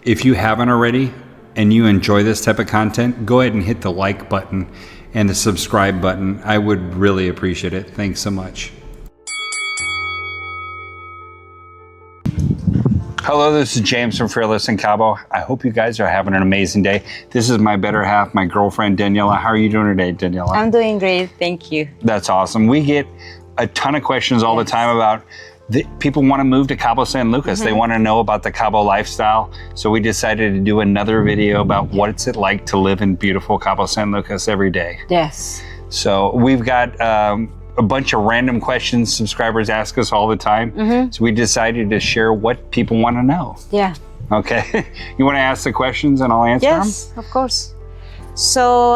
If you haven't already and you enjoy this type of content, go ahead and hit the like button and the subscribe button. I would really appreciate it. Thanks so much. Hello, this is James from Fearless in Cabo. I hope you guys are having an amazing day. This is my better half, my girlfriend, Daniela. How are you doing today, Daniela? I'm doing great, thank you. That's awesome. We get a ton of questions all the time about people want to move to Cabo San Lucas. They want to know about the Cabo lifestyle. So we decided to do another video about what's it like to live in beautiful Cabo San Lucas every day. Yes. So we've got a bunch of random questions subscribers ask us all the time. So we decided to share what people want to know. Yeah. Okay. You want to ask the questions and I'll answer them? Yes, of course. So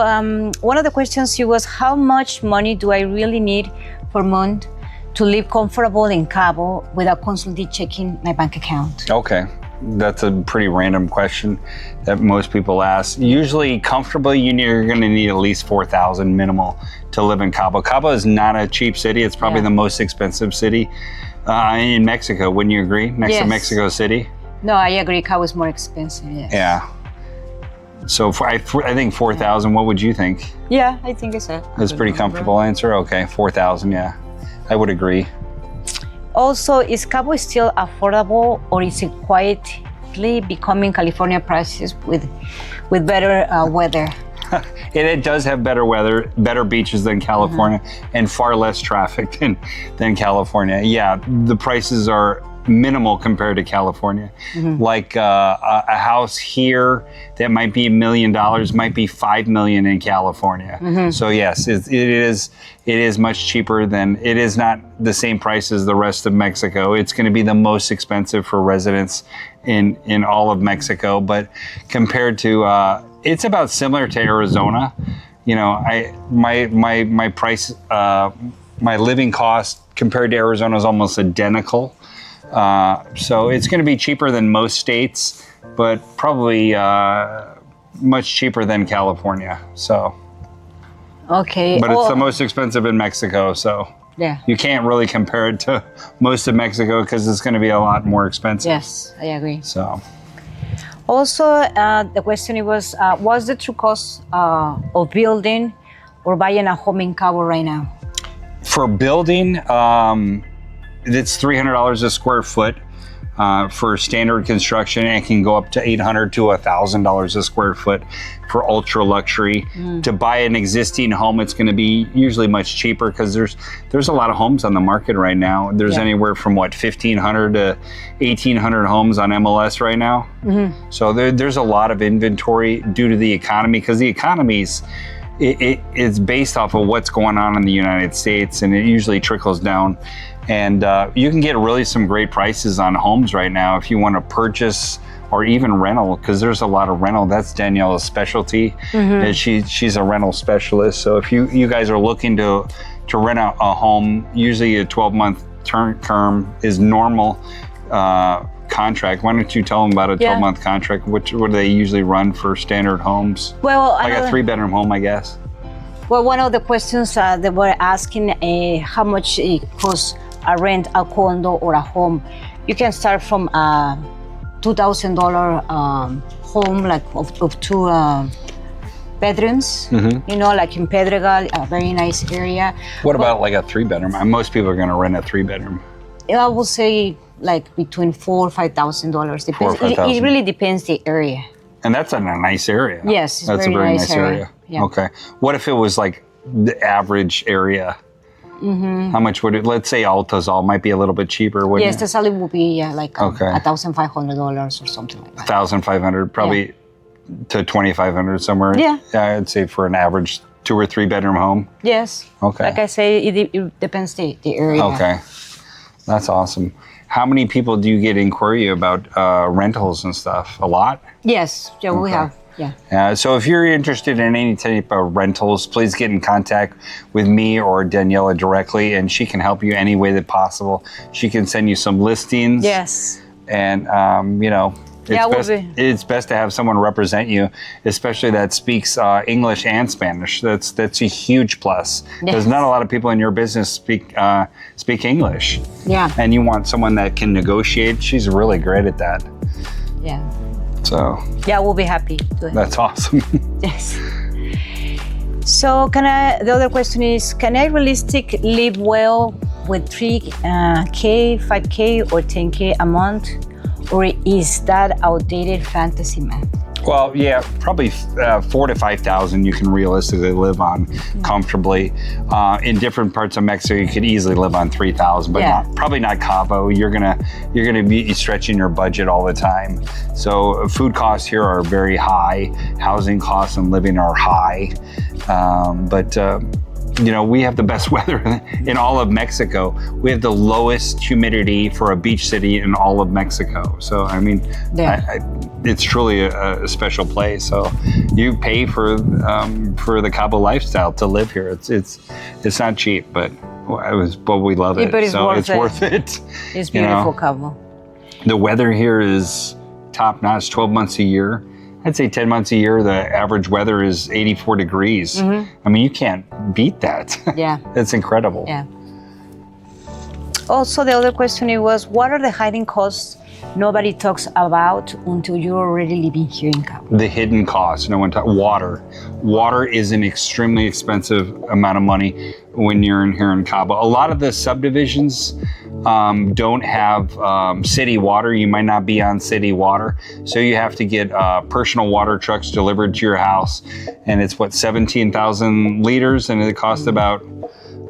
one of the questions was, how much money do I really need per month to live comfortable in Cabo without constantly checking my bank account? Okay, that's a pretty random question that most people ask. Usually comfortably, you're gonna need at least $4,000 minimal to live in Cabo. Cabo is not a cheap city. It's probably the most expensive city in Mexico, wouldn't you agree? Next to Mexico City? No, I agree, Cabo is more expensive, yes. Yeah. So I think 4,000, what would you think? Yeah, I think it's That's a pretty comfortable answer. Okay, 4,000, yeah. I would agree. Also, is Cabo still affordable, or is it quietly becoming California prices with better weather? It does have better weather, better beaches than California, and far less traffic than California. Yeah, the prices are minimal compared to California. Like a house here that might be $1 million might be $5 million in California. So yes, it is much cheaper than, it is not the same price as the rest of Mexico. It's going to be the most expensive for residents in all of Mexico, but compared to, it's about similar to Arizona. You know, my price, my living cost compared to Arizona is almost identical. So it's going to be cheaper than most states, but probably much cheaper than California. So, okay. But it's the most expensive in Mexico, so you can't really compare it to most of Mexico because it's going to be a lot more expensive. Yes, I agree. So, also, the question was, what's the true cost of building or buying a home in Cabo right now? For building, it's $300 a square foot for standard construction, and it can go up to $800 to $1,000 a square foot for ultra luxury. To buy an existing home, it's going to be usually much cheaper because there's a lot of homes on the market right now. There's anywhere from 1,500 to 1,800 homes on MLS right now. So there's a lot of inventory due to the economy, because the economy's it's based off of what's going on in the United States, and it usually trickles down. And you can get really some great prices on homes right now if you want to purchase or even rental, because there's a lot of rental. That's Daniela's specialty. And she's a rental specialist. So if you guys are looking to rent a home, usually a 12-month term is normal contract. Why don't you tell them about a 12-month contract? What do they usually run for standard homes? Well, like a 3-bedroom home, I guess. Well, one of the questions they were asking, how much it costs a rent a condo or a home. You can start from a $2,000 home, like of 2 bedrooms, you know, like in Pedregal, a very nice area. What about like a 3-bedroom? Most people are going to rent a 3-bedroom. I would say like between $4,000 or $5,000. Depends. It really depends the area. And that's in a nice area. Yes, it's that's very a very nice area. Yeah. Okay. What if it was like the average area? How much would it? Let's say Altazal might be a little bit cheaper. Wouldn't yes, the salary would be like $1,500 or something like that. $1,500, probably to $2,500 somewhere. Yeah. I'd say for an average 2 or 3 bedroom home. Yes. Okay. Like I say, it depends the area. Okay. That's awesome. How many people do you get inquiry about rentals and stuff? A lot? Yes. Yeah, we have. So if you're interested in any type of rentals, please get in contact with me or Daniela directly, and she can help you any way that possible. She can send you some listings. Yes. And, you know, Yeah, it's best to have someone represent you, especially that speaks English and Spanish. That's a huge plus, because not a lot of people in your business speak English. Yeah. And you want someone that can negotiate. She's really great at that. Yeah. So. Yeah, we'll be happy to. That's awesome. Yes. So the other question is, can I realistically live well with 3K, 5K, or 10K a month? Or is that outdated fantasy math? Well, yeah, probably 4,000 to 5,000 you can realistically live on comfortably. In different parts of Mexico, you could easily live on 3,000, but probably not Cabo. You're gonna be stretching your budget all the time. So food costs here are very high. Housing costs and living are high, we have the best weather in all of Mexico. We have the lowest humidity for a beach city in all of Mexico. So, I mean, it's truly a special place. So you pay for the Cabo lifestyle to live here. It's not cheap, but we love it. But it's worth it. It's beautiful, Cabo. The weather here is top notch, 12 months a year. I'd say 10 months a year, the average weather is 84 degrees. I mean, you can't beat that. Yeah. It's incredible. Yeah. Also, the other question was, what are the hiding costs nobody talks about until you're already living here in Cabo? The hidden costs, no one talks. Water. Water is an extremely expensive amount of money when you're here in Cabo. A lot of the subdivisions don't have city water. You might not be on city water. So you have to get personal water trucks delivered to your house. And it's 17,000 liters, and it costs about,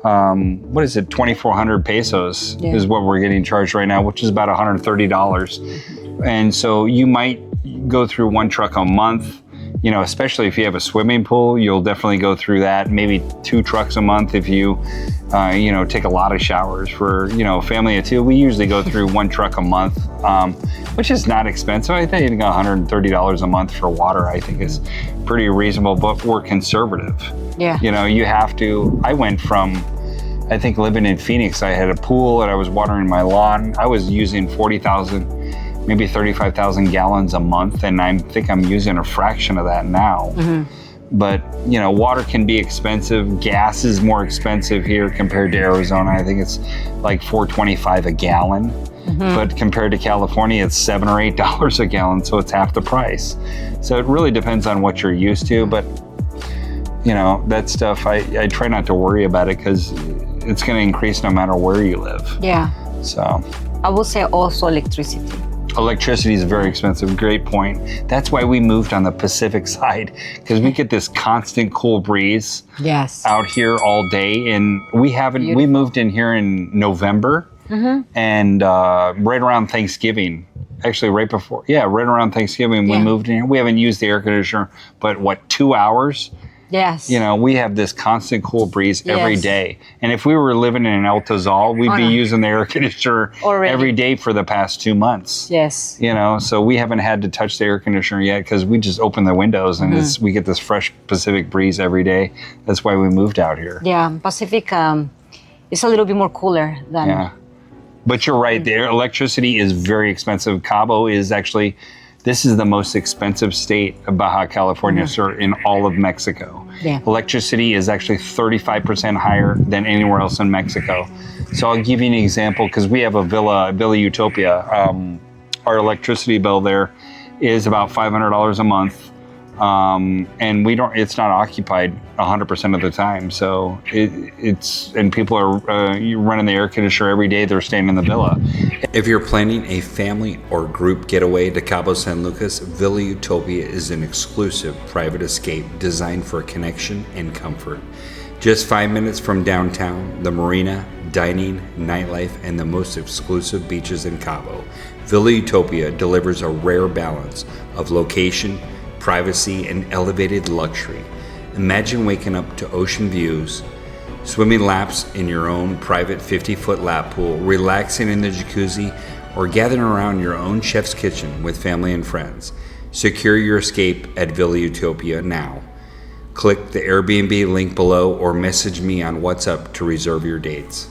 2,400 pesos is what we're getting charged right now, which is about $130. And so you might go through one truck a month. Especially if you have a swimming pool, you'll definitely go through that. Maybe 2 trucks a month if you, take a lot of showers. For, a family of 2, we usually go through 1 truck a month, which is not expensive. I think $130 a month for water, I think, is pretty reasonable, but we're conservative. Yeah. I went from, I think, living in Phoenix, I had a pool and I was watering my lawn. I was using 40,000, maybe 35,000 gallons a month, and I think I'm using a fraction of that now. But water can be expensive. Gas is more expensive here compared to Arizona. I think it's like $4.25 a gallon. But compared to California, it's $7 or $8 a gallon, so it's half the price. So it really depends on what you're used to. But that stuff, I try not to worry about it, because it's going to increase no matter where you live. Yeah. So I will say also electricity. Electricity is very expensive. Great point. That's why we moved on the Pacific side, because we get this constant cool breeze out here all day. And we moved in here in November, and right around Thanksgiving, actually right around Thanksgiving, we moved in here. We haven't used the air conditioner, but 2 hours? Yes. We have this constant cool breeze every day. And if we were living in El Tazal, we'd be using the air conditioner every day for the past 2 months. Yes. So we haven't had to touch the air conditioner yet, because we just open the windows and we get this fresh Pacific breeze every day. That's why we moved out here. Yeah, Pacific is a little bit more cooler than... Yeah. But you're right, the electricity is very expensive. Cabo is actually... This is the most expensive state of Baja California Sur in all of Mexico. Yeah. Electricity is actually 35% higher than anywhere else in Mexico. So I'll give you an example, because we have a Villa Utopia. Our electricity bill there is about $500 a month. And it's not occupied 100% of the time. So and people are running the air conditioner every day. They're staying in the villa. If you're planning a family or group getaway to Cabo San Lucas, Villa Utopia is an exclusive private escape designed for connection and comfort. Just 5 minutes from downtown, the marina, dining, nightlife, and the most exclusive beaches in Cabo, Villa Utopia delivers a rare balance of location, privacy, and elevated luxury. Imagine waking up to ocean views, swimming laps in your own private 50-foot lap pool, relaxing in the jacuzzi, or gathering around your own chef's kitchen with family and friends. Secure your escape at Villa Utopia now. Click the Airbnb link below or message me on WhatsApp to reserve your dates.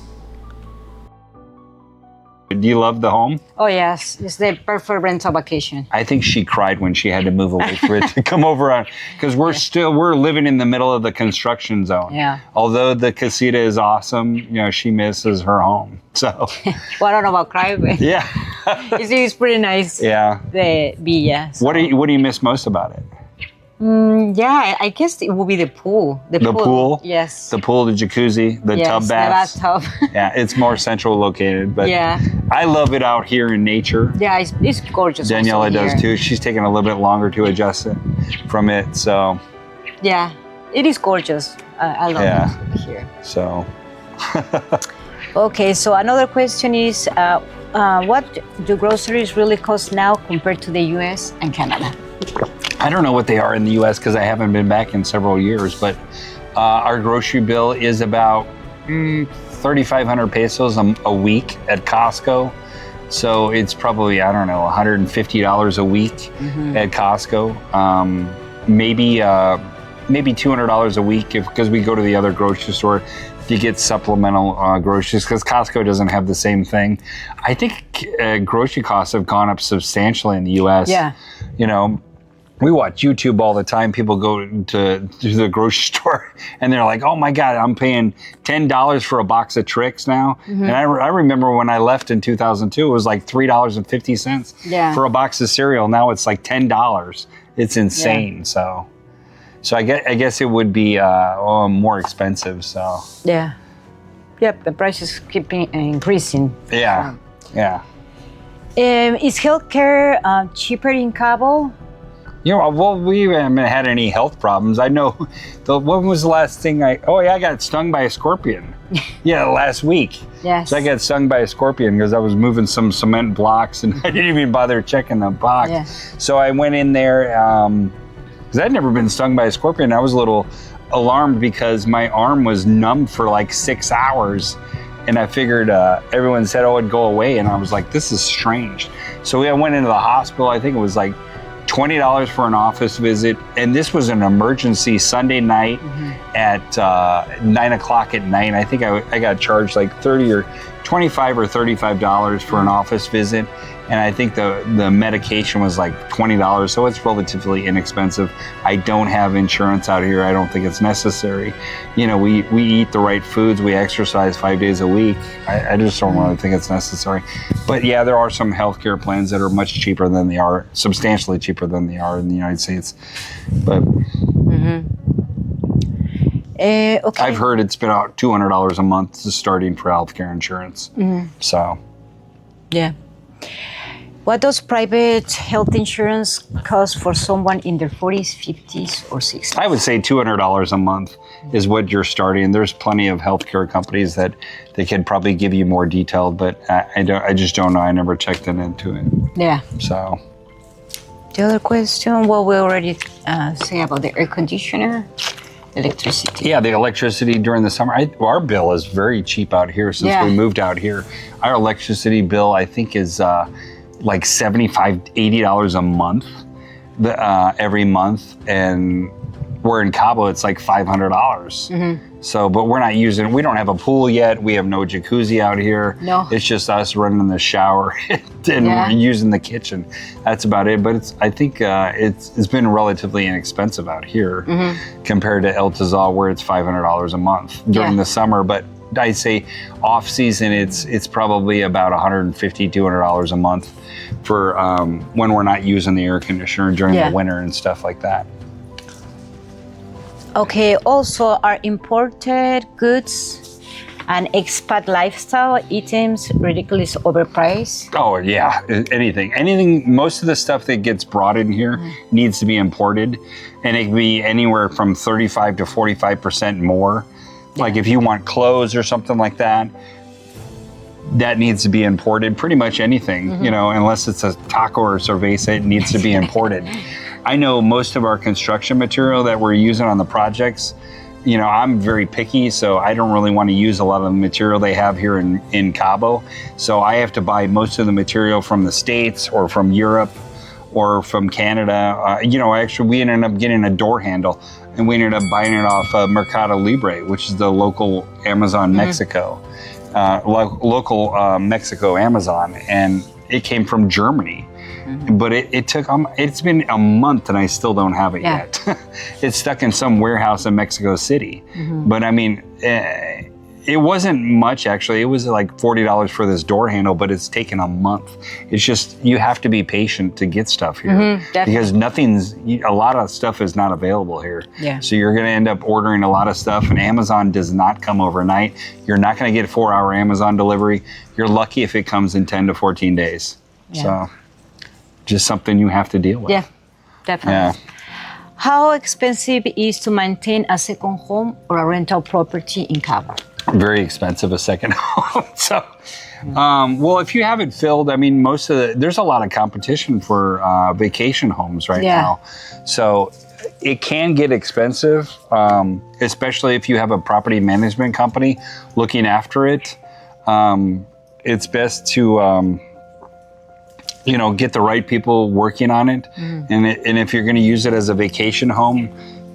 Do you love the home? Oh yes, it's the perfect rental vacation. I think she cried when she had to move away for it to come over on, because we're living in the middle of the construction zone. Yeah. Although the casita is awesome, she misses her home. So. Well, I don't know about cry, but Yeah. it's pretty nice. Yeah. The villa. So. What do you miss most about it? Yeah, I guess it will be the pool. The pool? Yes. The pool, the jacuzzi, the yes, tub baths. The bathtub. Yeah, it's more central located, but yeah. I love it out here in nature. Yeah, it's gorgeous. Daniela does too. She's taking a little bit longer to adjust it from it, so. Yeah, it is gorgeous. I love it here. So. Okay, so another question is, what do groceries really cost now compared to the U.S. and Canada? I don't know what they are in the U.S. because I haven't been back in several years, but our grocery bill is about 3,500 pesos a week at Costco. So it's probably, I don't know, $150 a week at Costco. Maybe $200 a week because we go to the other grocery store to get supplemental groceries because Costco doesn't have the same thing. I think grocery costs have gone up substantially in the U.S. Yeah. We watch YouTube all the time. People go to the grocery store and they're like, oh my God, I'm paying $10 for a box of Trix now. And I remember when I left in 2002, it was like $3.50 for a box of cereal. Now it's like $10. It's insane. Yeah. So I guess it would be more expensive. So yeah, yep. The prices keep increasing. Yeah, yeah. Is healthcare cheaper in Cabo? Well, we haven't had any health problems. I know. When was the last thing I got stung by a scorpion. Yeah, last week. Yes. So I got stung by a scorpion because I was moving some cement blocks and I didn't even bother checking the box. Yeah. So I went in there because I'd never been stung by a scorpion. I was a little alarmed because my arm was numb for like 6 hours. And I figured everyone said, it'd go away. And I was like, this is strange. So I went into the hospital. I think it was like $20 for an office visit. And this was an emergency Sunday night at 9 o'clock at night. I think I got charged like $25 or $35 for an office visit. And I think the medication was like $20, so it's relatively inexpensive. I don't have insurance out here. I don't think it's necessary. We eat the right foods. We exercise 5 days a week. I just don't really think it's necessary. But yeah, there are some healthcare plans that are much cheaper than they are, substantially cheaper than they are in the United States. But okay. I've heard it's been about $200 a month starting for healthcare insurance. So yeah. What does private health insurance cost for someone in their 40s, 50s, or 60s? I would say $200 a month is what you're starting. There's plenty of healthcare companies that they could probably give you more detailed, but I just don't know. I never checked into it. Yeah. So. The other question, well, we already say about the air conditioner. Electricity. Yeah, the electricity during the summer. Our bill is very cheap out here since we moved out here. Our electricity bill, I think, is like $75, $80 a month every month. And we're in Cabo, it's like $500. So, but we're not using, we don't have a pool yet. We have no jacuzzi out here. No. It's just us running the shower and we're using the kitchen. That's about it. But I think it's been relatively inexpensive out here compared to El Tizal, where it's $500 a month during the summer. But I say off season, it's probably about $150, $200 a month for when we're not using the air conditioner during the winter and stuff like that. Okay, also are imported goods and expat lifestyle items ridiculously overpriced? Oh yeah, anything, most of the stuff that gets brought in here needs to be imported, and it can be anywhere from 35 to 45% more. Like if you want clothes or something like that, that needs to be imported. Pretty much anything, unless it's a taco or cerveza, it needs to be imported. I know most of our construction material that we're using on the projects, I'm very picky, so I don't really want to use a lot of the material they have here in Cabo. So I have to buy most of the material from the States or from Europe or from Canada. Actually, we ended up getting a door handle and we ended up buying it off Mercado Libre, which is the local Amazon Mexico. local Mexico Amazon, and it came from Germany. But it's been a month and I still don't have it yet. It's stuck in some warehouse in Mexico City. But I mean, it wasn't much actually. It was like $40 for this door handle, but it's taken a month. It's just, you have to be patient to get stuff here because a lot of stuff is not available here. So you're gonna end up ordering a lot of stuff, and Amazon does not come overnight. You're not gonna get 4-hour Amazon delivery. You're lucky if it comes in 10 to 14 days. So just something you have to deal with. Yeah, definitely. How expensive is to maintain a second home or a rental property in Cabo? Very expensive, a second home. So, well, if you have it filled, I mean, there's a lot of competition for vacation homes right now. So it can get expensive, especially if you have a property management company looking after it. It's best to, get the right people working on it. And if you're going to use it as a vacation home,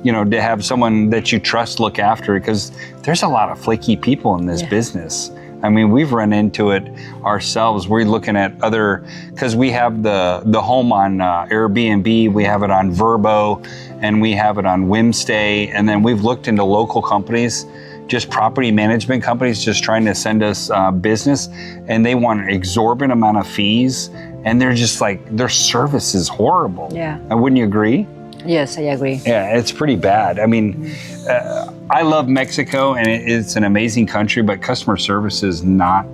to have someone that you trust look after it, because there's a lot of flaky people in this business. I mean, we've run into it ourselves. We're looking at because we have the home on Airbnb, we have it on Vrbo, and we have it on Whimstay. And then we've looked into local companies, just property management companies, just trying to send us business, and they want an exorbitant amount of fees. And they're just like, their service is horrible. Wouldn't you agree? Yes, I agree. Yeah, it's pretty bad. I mean, I love Mexico, and it's an amazing country, but customer service is not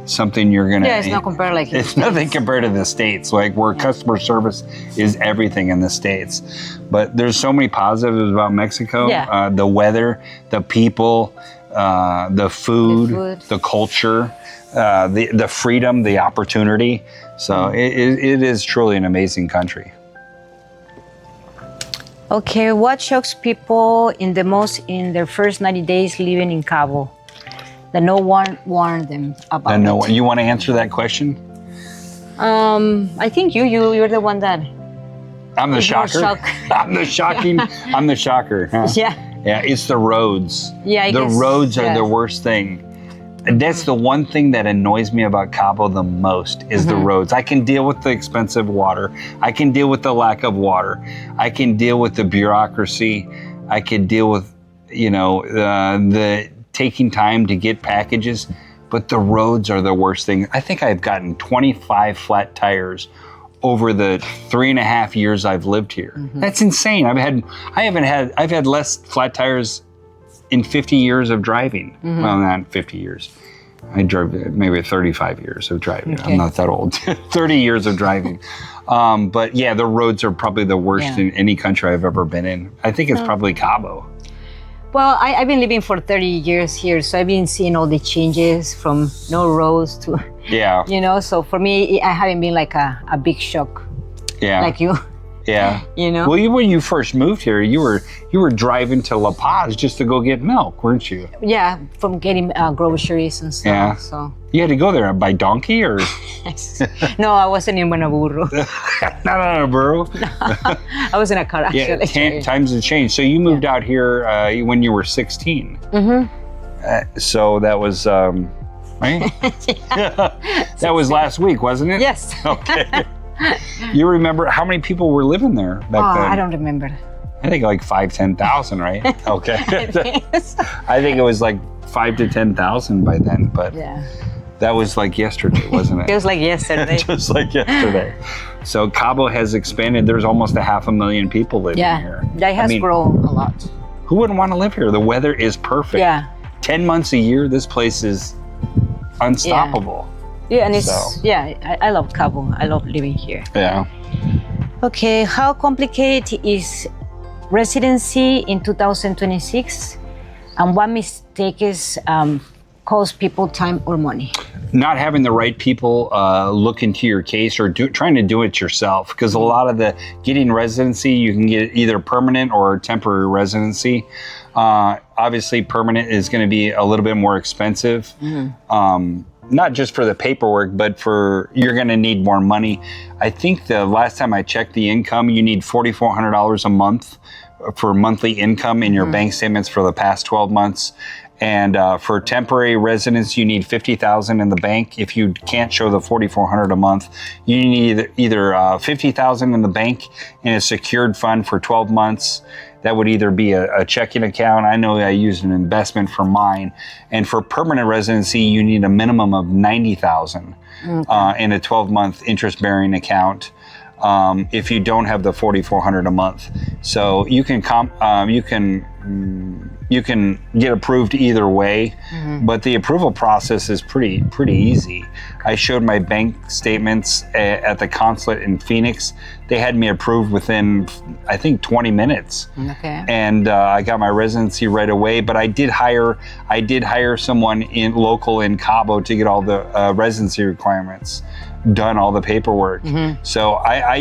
something you're gonna. Yeah, it's not compared like. It's nothing compared to the States, like where customer service is everything in the States. But there's so many positives about Mexico. The weather, the people, the food, the culture. The freedom, the opportunity. So it is truly an amazing country. Okay, what shocks people in their first 90 days living in Cabo that no one warned them about? You want to answer that question? I think you're the one that. I'm the shocker. I'm the shocking. I'm the shocker. Huh? Yeah, it's the roads. The roads are the worst thing. And that's the one thing that annoys me about Cabo the most is the roads. I can deal with the expensive water. I can deal with the lack of water. I can deal with the bureaucracy. I can deal with, the taking time to get packages. But the roads are the worst thing. I think I've gotten 25 flat tires over the 3.5 years I've lived here. That's insane. I've had less flat tires in 50 years of driving. Well, not 50 years. I drove maybe 35 years of driving. I'm not that old. 30 years of driving. But yeah, the roads are probably the worst in any country I've ever been in. I think it's probably Cabo. Well, I've been living for 30 years here, so I've been seeing all the changes from no roads to, so for me, I haven't been like a big shock like you. Yeah. Well, when you first moved here, you were driving to La Paz just to go get milk, weren't you? Yeah, from getting groceries and stuff. Yeah. So. You had to go there by donkey or? No, I wasn't in a burro. Not on a burro? No, I was in a car actually. Yeah, times have changed. So you moved out here when you were 16. So that was, right? That was last week, wasn't it? Yes. Okay. You remember how many people were living there back then? I don't remember. I think like 10,000, right? Okay. I think it was like 5,000 to 10,000 by then, but that was like yesterday, wasn't it? It was like yesterday. Just like yesterday. So Cabo has expanded. There's almost 500,000 people living here. Yeah, that has grown a lot. Who wouldn't want to live here? The weather is perfect. Yeah. 10 months a year, this place is unstoppable. Yeah, and I love Cabo. I love living here. Yeah. Okay, how complicated is residency in 2026? And what mistakes cost people time or money? Not having the right people look into your case or trying to do it yourself. Because a lot of the getting residency, you can get either permanent or temporary residency. Obviously, permanent is going to be a little bit more expensive. Not just for the paperwork, but you're going to need more money. I think the last time I checked the income, you need $4,400 a month for monthly income in your bank statements for the past 12 months. And for temporary residents, you need $50,000 in the bank. If you can't show the $4,400 a month, you need either $50,000 in the bank in a secured fund for 12 months. That would either be a checking account. I know I used an investment for mine. And for permanent residency, you need a minimum of $90,000 in a 12-month interest-bearing account. If you don't have the $4,400 a month, so you can get approved either way, but the approval process is pretty easy. I showed my bank statements at the consulate in Phoenix. They had me approved within, I think, 20 minutes. Okay. And I got my residency right away. But I did hire someone local in Cabo to get all the residency requirements done, all the paperwork. So I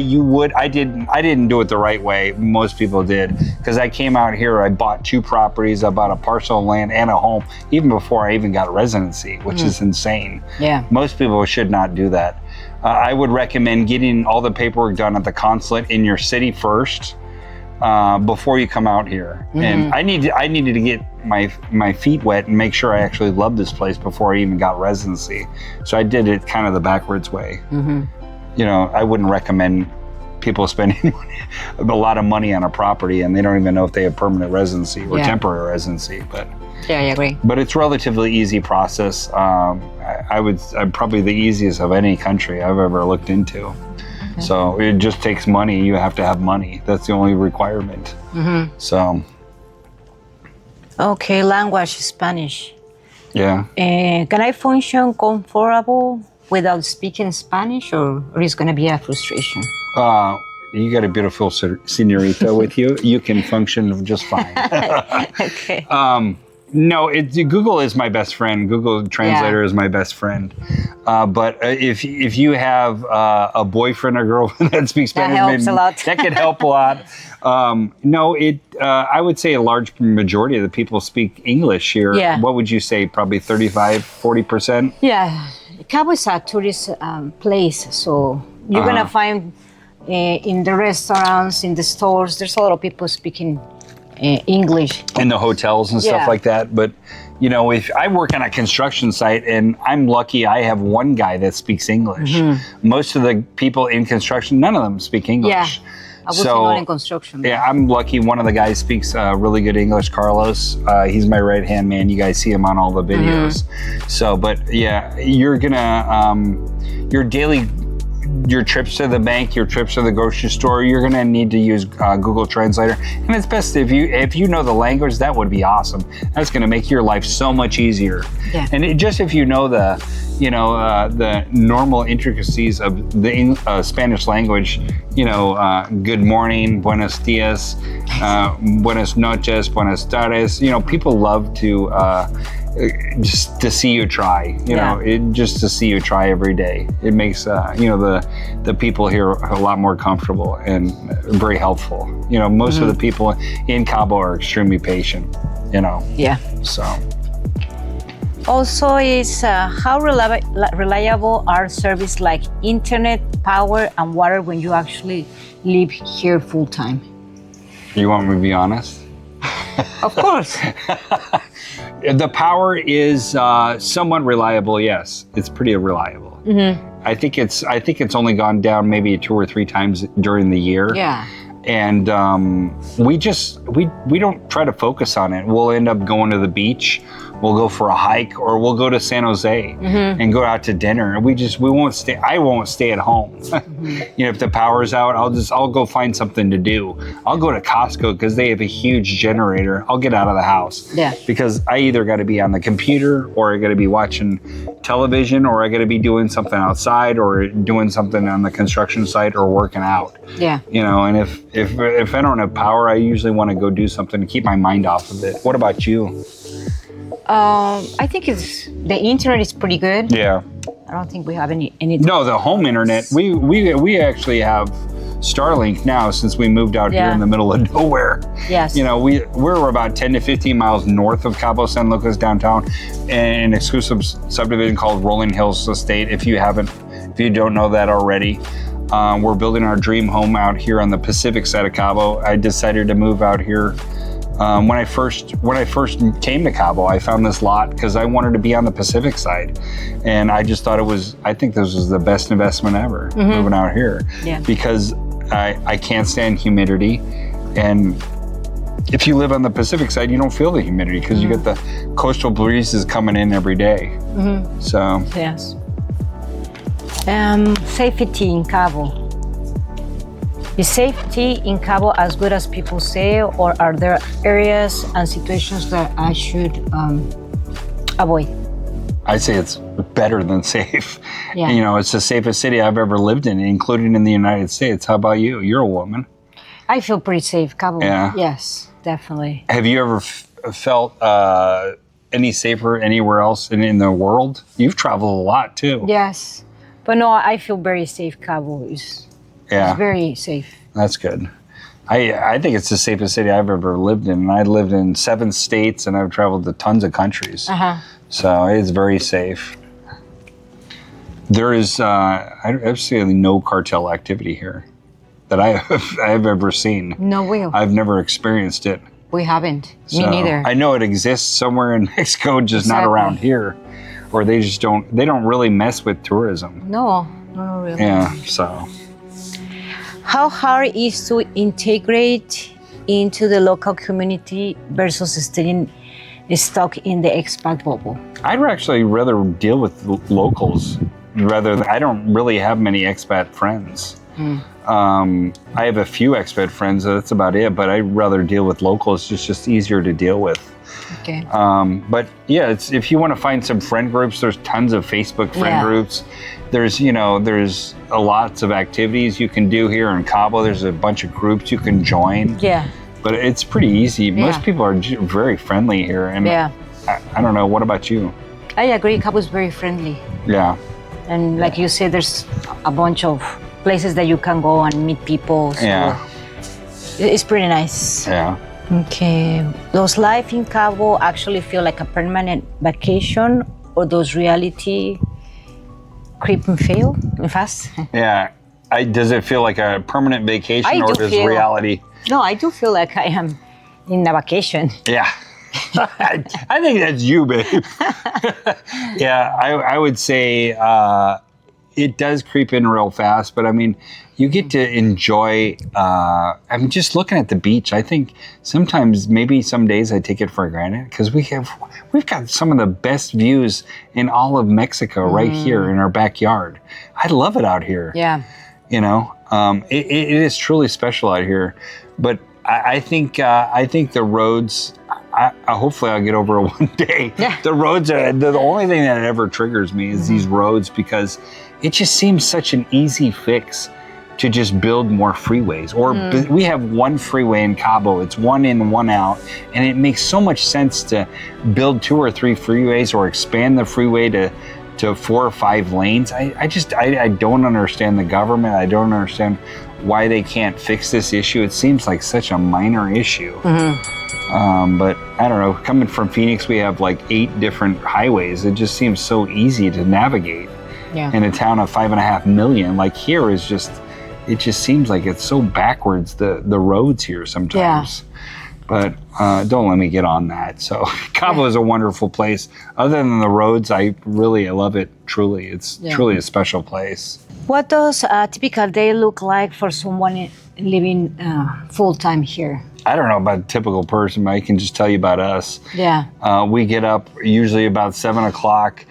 didn't do it the right way. Most people did, because I came out here, I bought 2 properties, I bought a parcel of land and a home even before I even got residency, which is insane. Yeah. Most people should not do that. I would recommend getting all the paperwork done at the consulate in your city first, before you come out here. And I needed to get my feet wet and make sure I actually love this place before I even got residency. So I did it kind of the backwards way. You know, I wouldn't recommend people spending a lot of money on a property and they don't even know if they have permanent residency or temporary residency. But yeah, I agree. But it's relatively easy process. I'm probably the easiest of any country I've ever looked into. So it just takes money. You have to have money. That's the only requirement. So. Okay, language, Spanish. Yeah. Can I function comfortable without speaking Spanish, or is going to be a frustration? You got a beautiful señorita with you. You can function just fine. Okay. No, Google is my best friend. Google Translator is my best friend. But if you have a boyfriend or girlfriend that speaks Spanish, that helps a lot. That could help a lot. No, I would say a large majority of the people speak English here. Yeah. What would you say? Probably 35, 40%? Yeah. Cabo is a tourist place, so you're going to find in the restaurants, in the stores, there's a lot of people speaking English. In the hotels and stuff like that. But, you know, if I work on a construction site and I'm lucky I have one guy that speaks English. Most of the people in construction, none of them speak English. Yeah, I was not in construction. Yeah, I'm lucky one of the guys speaks really good English, Carlos. He's my right-hand man. You guys see him on all the videos. So, but yeah, you're gonna, your trips to the bank, your trips to the grocery store, you're gonna need to use Google Translator. And it's best if you know the language, that would be awesome. That's gonna make your life so much easier. Yeah. And just if you know the normal intricacies of the Spanish language, good morning, buenos dias, buenas noches, buenas tardes. People love to just to see you try, just to see you try every day. It makes, the people here a lot more comfortable and very helpful. Most of the people in Cabo are extremely patient, Yeah. So. Also, is how reliable are services like internet, power, and water when you actually live here full time? You want me to be honest? Of course. The power is somewhat reliable. Yes, it's pretty reliable. I think it's only gone down maybe 2 or 3 times during the year. Yeah. And we don't try to focus on it. We'll end up going to the beach. We'll go for a hike, or we'll go to San Jose and go out to dinner. We won't stay. I won't stay at home. If the power's out, I'll go find something to do. I'll go to Costco because they have a huge generator. I'll get out of the house. Yeah. Because I either got to be on the computer, or I got to be watching television, or I got to be doing something outside, or doing something on the construction site, or working out. Yeah. And if I don't have power, I usually want to go do something to keep my mind off of it. What about you? I think the internet is pretty good. Yeah. I don't think we have any. No, the home internet. We actually have Starlink now since we moved out here in the middle of nowhere. Yes. We're about 10 to 15 miles north of Cabo San Lucas downtown, in an exclusive subdivision called Rolling Hills Estate. If you don't know that already. We're building our dream home out here on the Pacific side of Cabo. I decided to move out here When I first came to Cabo, I found this lot because I wanted to be on the Pacific side, and I just thought I think this was the best investment ever, moving out here. Yeah. Because I can't stand humidity, and if you live on the Pacific side, you don't feel the humidity because you get the coastal breezes coming in every day. So yes. Safety in Cabo. Is safety in Cabo as good as people say, or are there areas and situations that I should avoid? I'd say it's better than safe. Yeah. You know, it's the safest city I've ever lived in, including in the United States. How about you? You're a woman. I feel pretty safe, Cabo. Yeah. Yes, definitely. Have you ever felt any safer anywhere else in the world? You've traveled a lot too. Yes, but no, I feel very safe. Cabo is very safe. That's good. I think it's the safest city I've ever lived in. And I lived in 7 states, and I've traveled to tons of countries. So it's very safe. There is absolutely no cartel activity here that I've ever seen. No, I've never experienced it. We haven't. So Me neither. I know it exists somewhere in Mexico, just not around here, or they don't really mess with tourism. No, really. Yeah, so. How hard is to integrate into the local community versus staying stuck in the expat bubble? I'd actually rather deal with locals. I don't really have many expat friends. I have a few expat friends, that's about it, but I'd rather deal with locals. It's just easier to deal with. Okay. But yeah, if you want to find some friend groups, there's tons of Facebook friend groups. There's lots of activities you can do here in Cabo. There's a bunch of groups you can join. Yeah. But it's pretty easy. Most people are very friendly here. And I don't know, what about you? I agree, Cabo is very friendly. Yeah. And like you said, there's a bunch of places that you can go and meet people. So it's pretty nice. Yeah. Okay. Does life in Cabo actually feel like a permanent vacation, or does reality creep and fail fast? Yeah. Does it feel like a permanent vacation, or does reality? No, I do feel like I am in a vacation. Yeah. I think that's you, babe. Yeah, I would say it does creep in real fast, but I mean, you get to enjoy, I'm just looking at the beach. I think sometimes, maybe some days I take it for granted because we've got some of the best views in all of Mexico right here in our backyard. I love it out here. Yeah. You know, it is truly special out here, but I think the roads, hopefully I'll get over it one day. Yeah. The roads are the only thing that ever triggers me is these roads, because it just seems such an easy fix to just build more freeways. Or we have one freeway in Cabo. It's one in, one out, and it makes so much sense to build 2 or 3 freeways or expand the freeway to 4 or 5 lanes. I don't understand the government. I don't understand why they can't fix this issue. It seems like such a minor issue. But I don't know, coming from Phoenix, we have like 8 different highways. It just seems so easy to navigate in a town of 5.5 million. Like here is it just seems like it's so backwards, the roads here sometimes. But don't let me get on that. So Cabo is a wonderful place. Other than the roads, I love it, truly. It's truly a special place. What does a typical day look like for someone living full-time here? I don't know about a typical person, but I can just tell you about us. Yeah. We get up usually about 7 o'clock.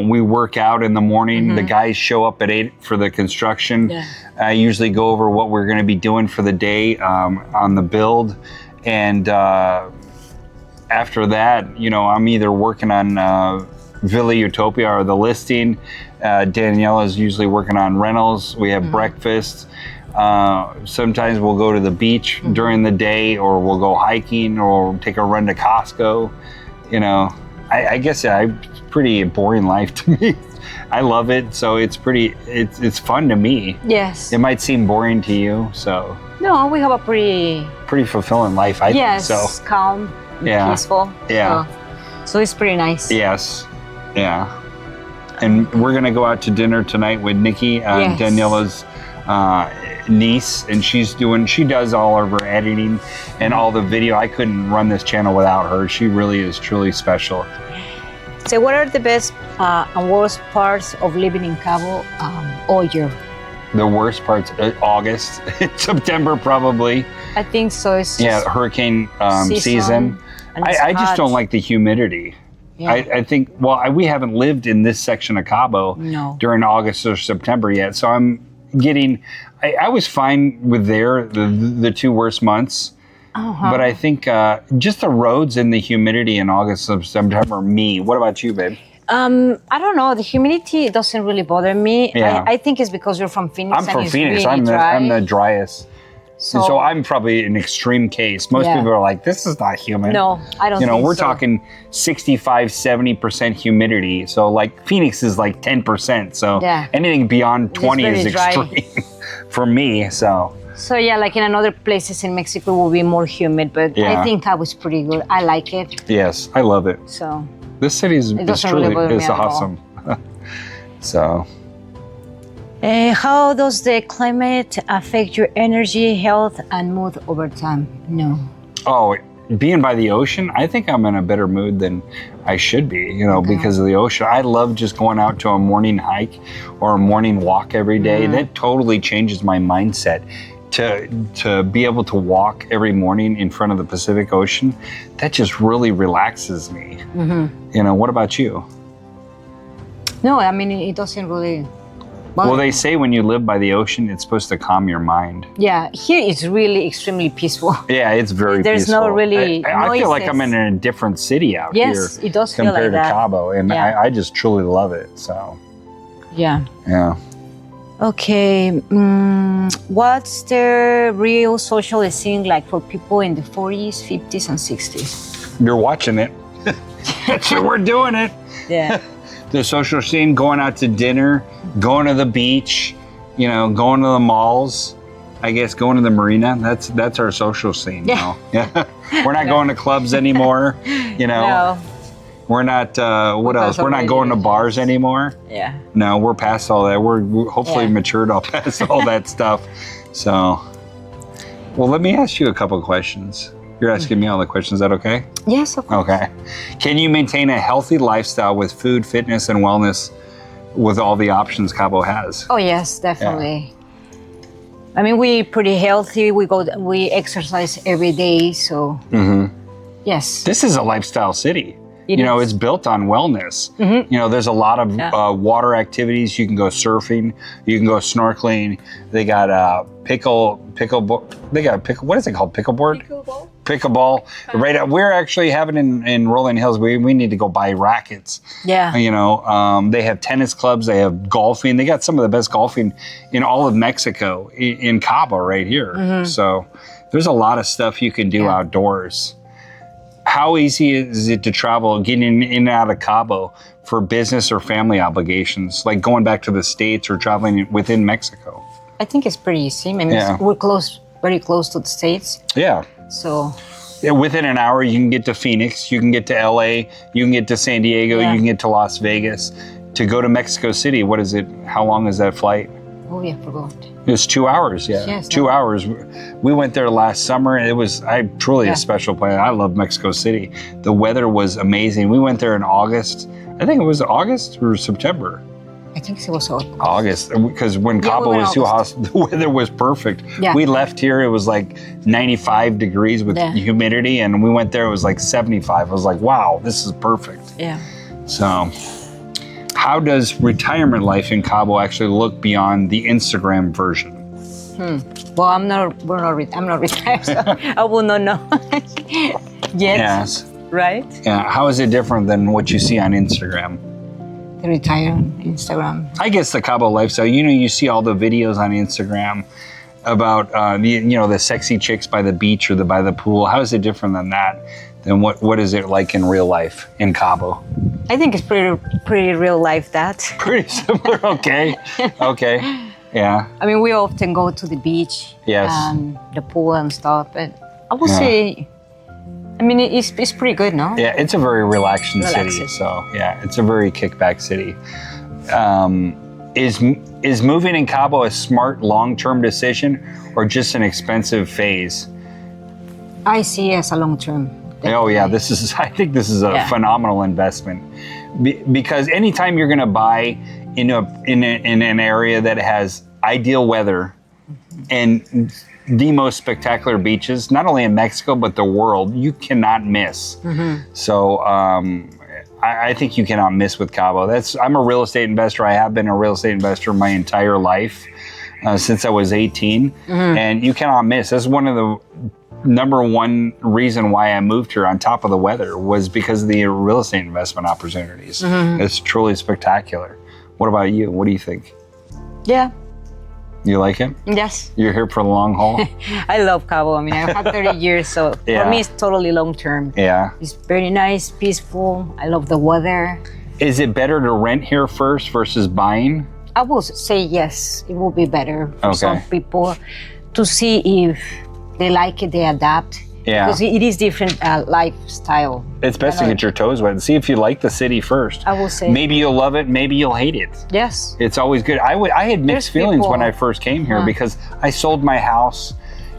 We work out in the morning. The guys show up at 8 for the construction. I usually go over what we're going to be doing for the day on the build. And after that, I'm either working on Villa Utopia or the listing. Daniela is usually working on rentals. We have breakfast. Sometimes we'll go to the beach during the day, or we'll go hiking, or take a run to Costco. I guess it's pretty boring life to me. I love it, so it's fun to me. Yes. It might seem boring to you, so. No, we have a pretty fulfilling life, I think so. Yes, calm, peaceful. Yeah. So it's pretty nice. Yes. Yeah. And we're gonna go out to dinner tonight with Nikki, Daniela's niece, and she does all of her editing and all the video. I couldn't run this channel without her. She really is truly special. So what are the best and worst parts of living in Cabo all year? The worst parts, August, September probably. I think so. It's just hurricane season. and it's I just hot. don't like the humidity. Yeah. I think, we haven't lived in this section of Cabo No. during August or September yet. So I'm getting, I was fine with the 2 worst months. Uh-huh. But I think just the roads and the humidity in August and September, me. What about you, babe? I don't know. The humidity doesn't really bother me. Yeah. I think it's because you're from Phoenix. I'm and from it's Phoenix. Really I'm the dry. driest. So I'm probably an extreme case. Most Yeah. people are like, this is not humid. No, I don't think we're so. talking 65, 70% humidity. So like Phoenix is like 10%. So Yeah. anything beyond 20 very is dry. extreme for me. So So yeah, like in other places in Mexico will be more humid, but Yeah. I think Cabo is pretty good. I like it. yes, I love it. So This city is doesn't really bother me at all. awesome. So how does the climate affect your energy, health, and mood over time? No. Oh, being by the ocean, I think I'm in a better mood than I should be, because of the ocean. I love just going out to a morning hike or a morning walk every day. That totally changes my mindset. To be able to walk every morning in front of the Pacific Ocean, that just really relaxes me. What about you? No, I mean, it doesn't really. Well, they say when you live by the ocean, it's supposed to calm your mind. Yeah, here it's really extremely peaceful. Yeah, it's very There's peaceful. no really I feel like noises. I'm in a different city out here. Yes, it does feel compared like to that. Cabo, and Yeah. I just truly love it. So Yeah. yeah. Okay. What's the real social scene like for people in the 40s, 50s, and 60s? You're watching it. That's what we're doing it. Yeah. The social scene, going out to dinner, going to the beach, going to the malls. I guess going to the marina. That's our social scene now. Yeah. We're not going to clubs anymore. No. We're not. What Because else? We're not of going to religions. bars anymore. Yeah. No, we're past all that. We're hopefully Yeah. matured all past all that stuff. So, well, let me ask you a couple of questions. You're asking me all the questions. Is that okay? Yes, of course. Okay. Can you maintain a healthy lifestyle with food, fitness, and wellness with all the options Cabo has? Oh yes, definitely. I mean, we're pretty healthy. We exercise every day, so yes. This is a lifestyle city. It is. It's built on wellness. There's a lot of water activities. You can go surfing. You can go snorkeling. They got They got what is it called? Pickleboard? Pickleball. Right. We're actually having in Rolling Hills. We need to go buy rackets. Yeah. They have tennis clubs. They have golfing. They got some of the best golfing in all of Mexico in Cabo right here. So there's a lot of stuff you can do outdoors. How easy is it to travel, getting in and out of Cabo for business or family obligations, like going back to the States or traveling within Mexico? I think it's pretty easy. I mean, we're very close to the States. Yeah. So within an hour, you can get to Phoenix, you can get to LA, you can get to San Diego, you can get to Las Vegas. To go to Mexico City, what is it? How long is that flight? Oh, yeah, forgot. It's 2 hours, yeah. Yes, 2 hours. We went there last summer. It was truly a special place. I love Mexico City. The weather was amazing. We went there in August. I think it was August or September. I think it was August, because when Cabo was too hot, the weather was perfect. Yeah. We left here, it was like 95 degrees with humidity, and we went there, it was like 75. I was like, wow, this is perfect. Yeah. So, how does retirement life in Cabo actually look beyond the Instagram version? Well, I'm not retired, so I will not know yet. Yes. Right? Yeah. How is it different than what you see on Instagram? The retired Instagram. I guess the Cabo lifestyle. You see all the videos on Instagram about the sexy chicks by the beach or by the pool. How is it different than that? Then what is it like in real life in Cabo? I think it's pretty real life that. Pretty similar. Okay. Okay. Yeah. I mean, we often go to the beach. Yes. And the pool and stuff, but I would say, I mean, it's pretty good, no? Yeah, it's a very relaxing city. So yeah, it's a very kickback city. Is moving in Cabo a smart long-term decision or just an expensive phase? I see it as a long term. Oh yeah, I think this is a phenomenal investment because anytime you're going to buy in an area that has ideal weather and the most spectacular beaches, not only in Mexico but the world, you cannot miss. So I think you cannot miss with Cabo. I'm a real estate investor. I have been a real estate investor my entire life since I was 18, and you cannot miss. That's one of the number one reason why I moved here on top of the weather was because of the real estate investment opportunities. It's truly spectacular. What about you? What do you think? Yeah. You like it? Yes. You're here for the long haul? I love Cabo. I mean, I've had 30 years, so for me, it's totally long term. Yeah. It's very nice, peaceful. I love the weather. Is it better to rent here first versus buying? I will say yes. It will be better for some Okay. people to see if they like it, they adapt. Yeah. Because it is different lifestyle. It's best to get your toes wet and see if you like the city first. I will say. Maybe you'll love it, maybe you'll hate it. Yes. It's always good. I had mixed feelings when I first came here because I sold my house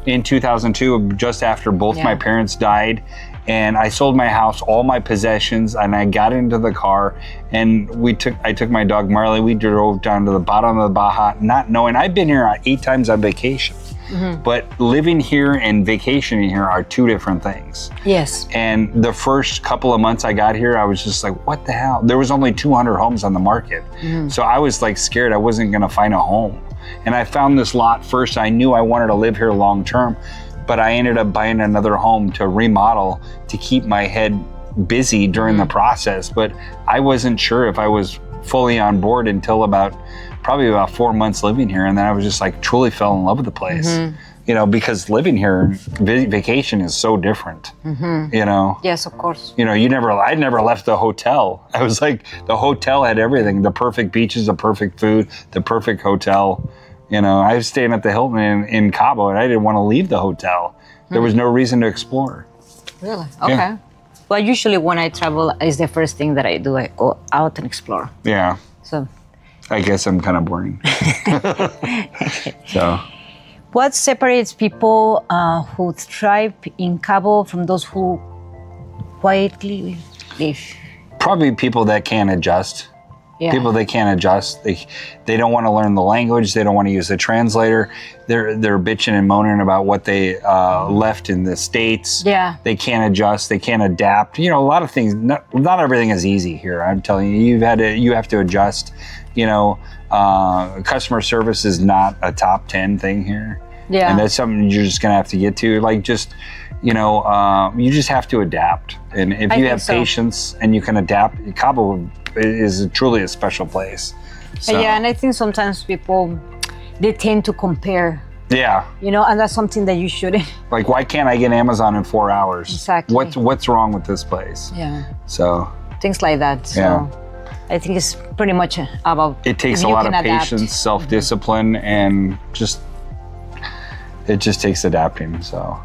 in 2002, just after both my parents died. And I sold my house, all my possessions, and I got into the car and I took my dog Marley. We drove down to the bottom of the Baja, not knowing. I've been here 8 times on vacation. But living here and vacationing here are 2 different things. Yes. And the first couple of months I got here, I was just like, what the hell? There was only 200 homes on the market. So I was like scared I wasn't gonna find a home. And I found this lot first. I knew I wanted to live here long term, but I ended up buying another home to remodel to keep my head busy during the process. But I wasn't sure if I was fully on board until probably about 4 months living here, and then I was just like truly fell in love with the place. You know, because living here, vacation is so different. You know. Yes, of course. You know, I never left the hotel. I was like, the hotel had everything: the perfect beaches, the perfect food, the perfect hotel. You know, I was staying at the Hilton in Cabo, and I didn't want to leave the hotel. There was no reason to explore. Really? Okay. Yeah. Well, usually when I travel, is the first thing that I do. I go out and explore. Yeah. So. I guess I'm kind of boring. So. What separates people who thrive in Cabo from those who quietly live? Probably people that can't adjust. Yeah. People that can't adjust. They don't want to learn the language. They don't want to use the translator. They're bitching and moaning about what they left in the States. Yeah. They can't adjust. They can't adapt. You know, a lot of things. Not everything is easy here. I'm telling you, you have to adjust. You know, customer service is not a top 10 thing here. Yeah. And that's something you're just gonna have to get to. Like, just, you know, you just have to adapt. And if you have patience and you can adapt, Cabo is truly a special place. So. Yeah, and I think sometimes people, they tend to compare. Yeah. You know, and that's something that you shouldn't. Like, why can't I get Amazon in 4 hours? Exactly. What's wrong with this place? Yeah. So. Things like that. So I think it's pretty much about. It takes a lot of patience, self-discipline, and it just takes adapting. So.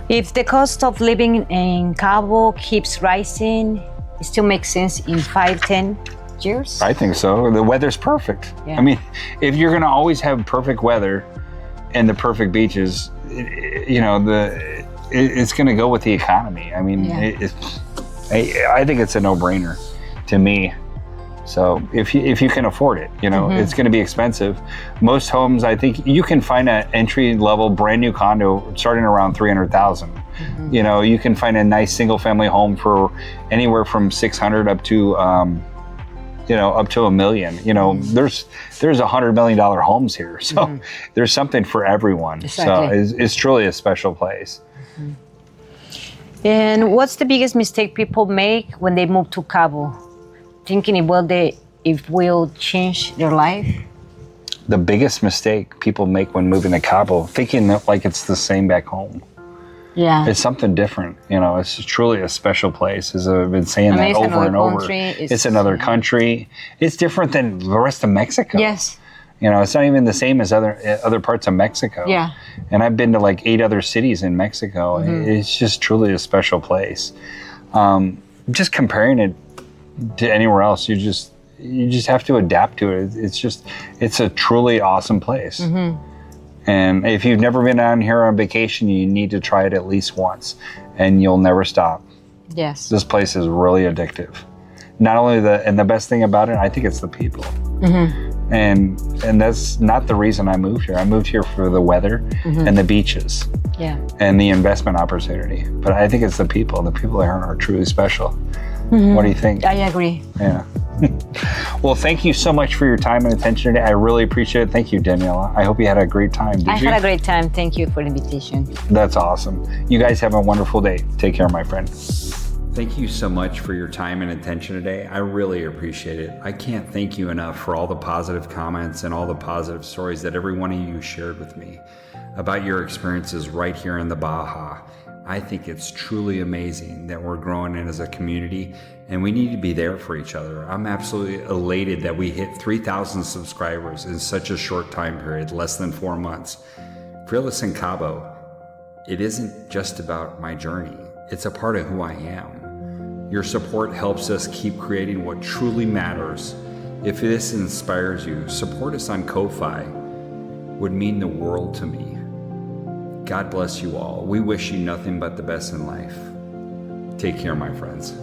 If the cost of living in Cabo keeps rising, it still makes sense in 5-10 years? I think so. The weather's perfect. Yeah. I mean, if you're going to always have perfect weather and the perfect beaches, you know, it's going to go with the economy. I mean, I think it's a no-brainer to me. So if you can afford it, you know, it's going to be expensive. Most homes, I think you can find an entry-level brand new condo starting around $300,000. You know, you can find a nice single-family home for anywhere from $600 up to, you know, up to $1 million. You know, there's $100 million homes here, so there's something for everyone. Exactly. So it's truly a special place. And what's the biggest mistake people make when they move to Cabo? Thinking it will change their life? The biggest mistake people make when moving to Cabo, thinking that like it's the same back home. Yeah. It's something different. You know, it's truly a special place. As I've been saying that over and over. It's another country. It's different than the rest of Mexico. Yes. You know, it's not even the same as other parts of Mexico. Yeah. And I've been to like 8 other cities in Mexico. It's just truly a special place. Just comparing it to anywhere else, you just have to adapt to it. It's a truly awesome place. And if you've never been down here on vacation, you need to try it at least once, and you'll never stop. Yes. This place is really addictive. Not only the best thing about it, I think it's the people. And that's not the reason I moved here. I moved here for the weather and the beaches. Yeah. And the investment opportunity. But I think it's the people. The people here are truly special. What do you think? I agree. Yeah. Well, thank you so much for your time and attention today. I really appreciate it. Thank you, Daniela. I hope you had a great time. Did you? I had a great time. Thank you for the invitation. That's awesome. You guys have a wonderful day. Take care, my friend. Thank you so much for your time and attention today. I really appreciate it. I can't thank you enough for all the positive comments and all the positive stories that every one of you shared with me about your experiences right here in the Baja. I think it's truly amazing that we're growing in as a community, and we need to be there for each other. I'm absolutely elated that we hit 3,000 subscribers in such a short time period, less than 4 months. Fearless in Cabo, it isn't just about my journey. It's a part of who I am. Your support helps us keep creating what truly matters. If this inspires you, support us on Ko-Fi. Would mean the world to me. God bless you all. We wish you nothing but the best in life. Take care, my friends.